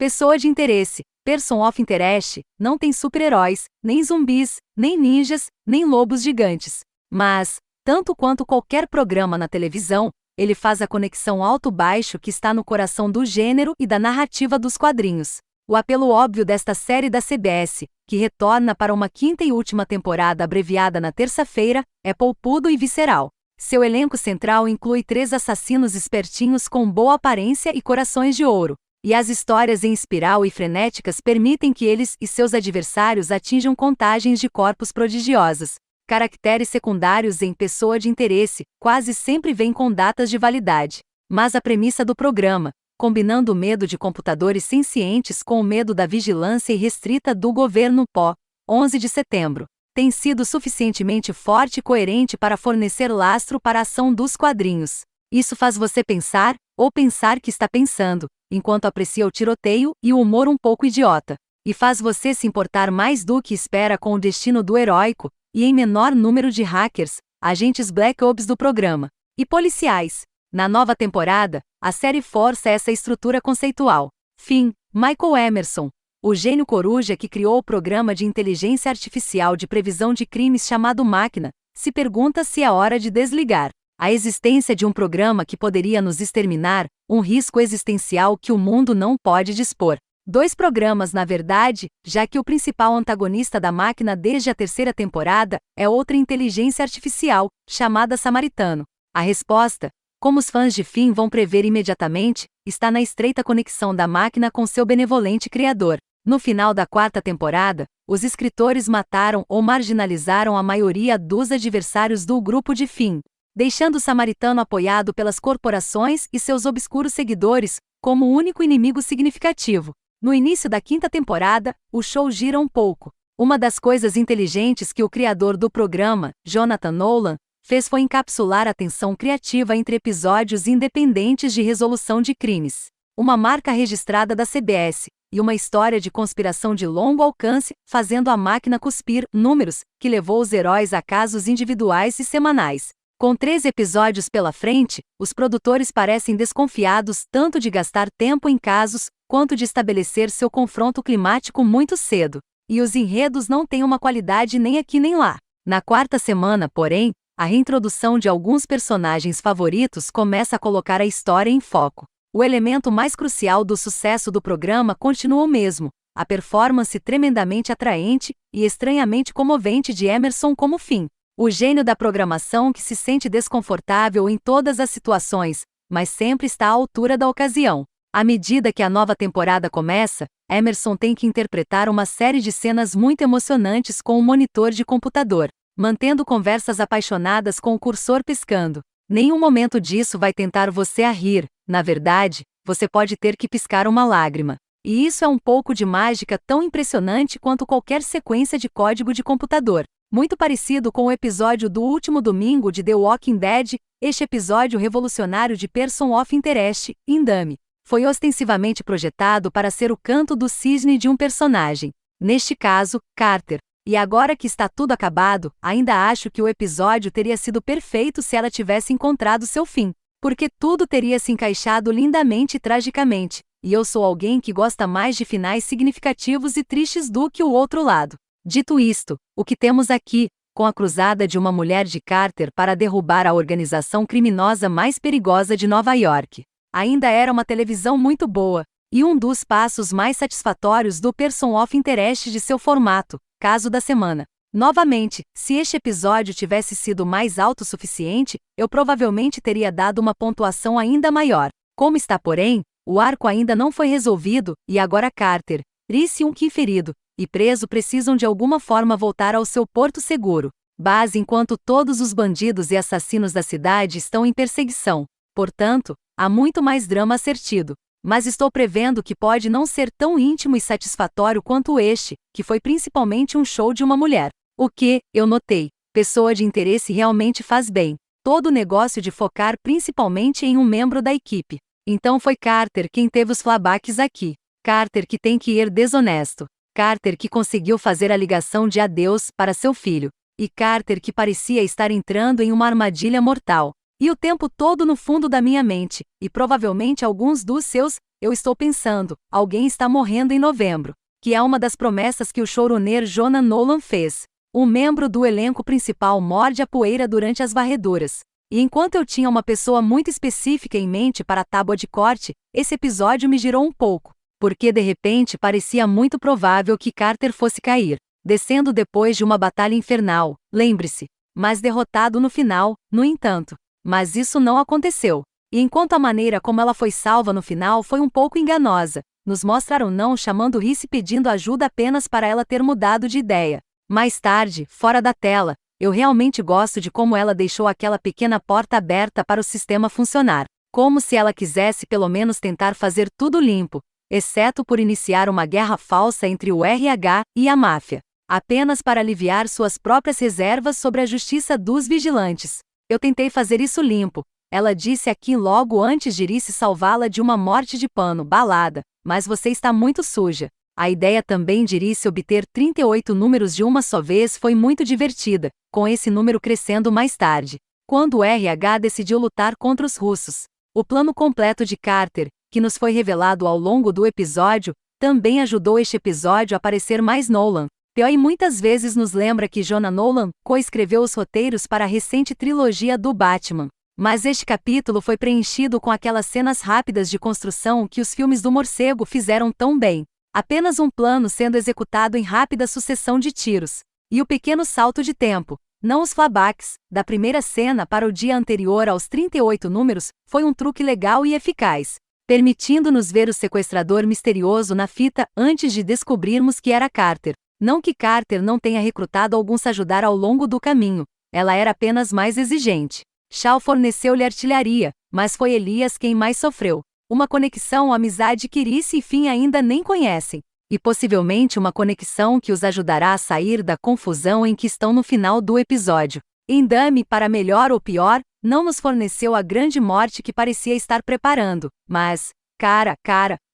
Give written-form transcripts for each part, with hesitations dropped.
Pessoa de interesse, person of interest, não tem super-heróis, nem zumbis, nem ninjas, nem lobos gigantes. Mas, tanto quanto qualquer programa na televisão, ele faz a conexão alto-baixo que está no coração do gênero e da narrativa dos quadrinhos. O apelo óbvio desta série da CBS, que retorna para uma quinta e última temporada abreviada na terça-feira, é polpudo e visceral. Seu elenco central inclui 3 assassinos espertinhos com boa aparência e corações de ouro. E as histórias em espiral e frenéticas permitem que eles e seus adversários atinjam contagens de corpos prodigiosas. Caracteres secundários em pessoa de interesse quase sempre vêm com datas de validade. Mas a premissa do programa, combinando o medo de computadores sencientes com o medo da vigilância irrestrita do governo pós-11 de setembro, tem sido suficientemente forte e coerente para fornecer lastro para a ação dos quadrinhos. Isso faz você pensar, ou pensar que está pensando, enquanto aprecia o tiroteio e o humor um pouco idiota. E faz você se importar mais do que espera com o destino do heróico, e em menor número de hackers, agentes Black Ops do programa, e policiais. Na nova temporada, a série força essa estrutura conceitual. Fim. Michael Emerson, o gênio coruja que criou o programa de inteligência artificial de previsão de crimes chamado Máquina, se pergunta se é hora de desligar. A existência de um programa que poderia nos exterminar, um risco existencial que o mundo não pode dispor. 2 programas na verdade, já que o principal antagonista da máquina desde a terceira temporada é outra inteligência artificial, chamada Samaritano. A resposta, como os fãs de Fim vão prever imediatamente, está na estreita conexão da máquina com seu benevolente criador. No final da 4ª temporada, os escritores mataram ou marginalizaram a maioria dos adversários do grupo de Fim, deixando o Samaritano apoiado pelas corporações e seus obscuros seguidores, como o único inimigo significativo. No início da 5ª temporada, o show gira um pouco. Uma das coisas inteligentes que o criador do programa, Jonathan Nolan, fez foi encapsular a tensão criativa entre episódios independentes de resolução de crimes. Uma marca registrada da CBS, e uma história de conspiração de longo alcance, fazendo a máquina cuspir números, que levou os heróis a casos individuais e semanais. Com 3 episódios pela frente, os produtores parecem desconfiados tanto de gastar tempo em casos, quanto de estabelecer seu confronto climático muito cedo. E os enredos não têm uma qualidade nem aqui nem lá. Na 4ª semana, porém, a reintrodução de alguns personagens favoritos começa a colocar a história em foco. O elemento mais crucial do sucesso do programa continua o mesmo, a performance tremendamente atraente e estranhamente comovente de Emerson como Fim. O gênio da programação que se sente desconfortável em todas as situações, mas sempre está à altura da ocasião. À medida que a nova temporada começa, Emerson tem que interpretar uma série de cenas muito emocionantes com um monitor de computador, mantendo conversas apaixonadas com o cursor piscando. Nenhum momento disso vai tentar você a rir, na verdade, você pode ter que piscar uma lágrima. E isso é um pouco de mágica tão impressionante quanto qualquer sequência de código de computador. Muito parecido com o episódio do último domingo de The Walking Dead, este episódio revolucionário de Person of Interest, Indame, foi ostensivamente projetado para ser o canto do cisne de um personagem, neste caso, Carter. E agora que está tudo acabado, ainda acho que o episódio teria sido perfeito se ela tivesse encontrado seu fim, porque tudo teria se encaixado lindamente e tragicamente, e eu sou alguém que gosta mais de finais significativos e tristes do que o outro lado. Dito isto, o que temos aqui, com a cruzada de uma mulher de Carter para derrubar a organização criminosa mais perigosa de Nova York, ainda era uma televisão muito boa, e um dos passos mais satisfatórios do Person of Interest de seu formato, caso da semana. Novamente, se este episódio tivesse sido mais autossuficiente, eu provavelmente teria dado uma pontuação ainda maior. Como está porém, o arco ainda não foi resolvido, e agora Carter, Reese e ferido e preso precisam de alguma forma voltar ao seu porto seguro, base enquanto todos os bandidos e assassinos da cidade estão em perseguição. Portanto, há muito mais drama assertido. Mas estou prevendo que pode não ser tão íntimo e satisfatório quanto este, que foi principalmente um show de uma mulher. O que, eu notei, pessoa de interesse realmente faz bem. Todo o negócio de focar principalmente em um membro da equipe. Então foi Carter quem teve os flashbacks aqui. Carter que tem que ir desonesto. Carter que conseguiu fazer a ligação de adeus para seu filho. E Carter que parecia estar entrando em uma armadilha mortal. E o tempo todo no fundo da minha mente, e provavelmente alguns dos seus eu estou pensando, alguém está morrendo em novembro. Que é uma das promessas que o showrunner Jonah Nolan fez. Um membro do elenco principal morde a poeira durante as varreduras. E enquanto eu tinha uma pessoa muito específica em mente para a tábua de corte, esse episódio me girou um pouco. Porque de repente parecia muito provável que Carter fosse cair, descendo depois de uma batalha infernal, lembre-se. Mas derrotado no final, no entanto. Mas isso não aconteceu. E enquanto a maneira como ela foi salva no final foi um pouco enganosa, nos mostraram não chamando Reese pedindo ajuda apenas para ela ter mudado de ideia. Mais tarde, fora da tela, eu realmente gosto de como ela deixou aquela pequena porta aberta para o sistema funcionar. Como se ela quisesse pelo menos tentar fazer tudo limpo, exceto por iniciar uma guerra falsa entre o RH e a máfia. Apenas para aliviar suas próprias reservas sobre a justiça dos vigilantes. Eu tentei fazer isso limpo, ela disse aqui logo antes de Reese salvá-la de uma morte de pano balada, mas você está muito suja. A ideia também de Reese obter 38 números de uma só vez foi muito divertida, com esse número crescendo mais tarde, quando o RH decidiu lutar contra os russos. O plano completo de Carter, que nos foi revelado ao longo do episódio, também ajudou este episódio a parecer mais Nolan. E muitas vezes nos lembra que Jonah Nolan coescreveu os roteiros para a recente trilogia do Batman. Mas este capítulo foi preenchido com aquelas cenas rápidas de construção que os filmes do morcego fizeram tão bem. Apenas um plano sendo executado em rápida sucessão de tiros. E o pequeno salto de tempo, não os flashbacks, da primeira cena para o dia anterior aos 38 números, foi um truque legal e eficaz, permitindo-nos ver o sequestrador misterioso na fita antes de descobrirmos que era Carter. Não que Carter não tenha recrutado alguns a ajudar ao longo do caminho, ela era apenas mais exigente. Shaw forneceu-lhe artilharia, mas foi Elias quem mais sofreu. Uma conexão ou amizade que Reese e Finn ainda nem conhecem. E possivelmente uma conexão que os ajudará a sair da confusão em que estão no final do episódio. Endame, para melhor ou pior, não nos forneceu a grande morte que parecia estar preparando, mas, cara,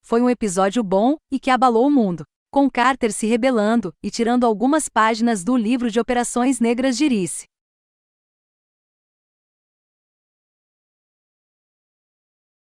foi um episódio bom e que abalou o mundo. Com Carter se rebelando e tirando algumas páginas do livro de Operações Negras de Reese.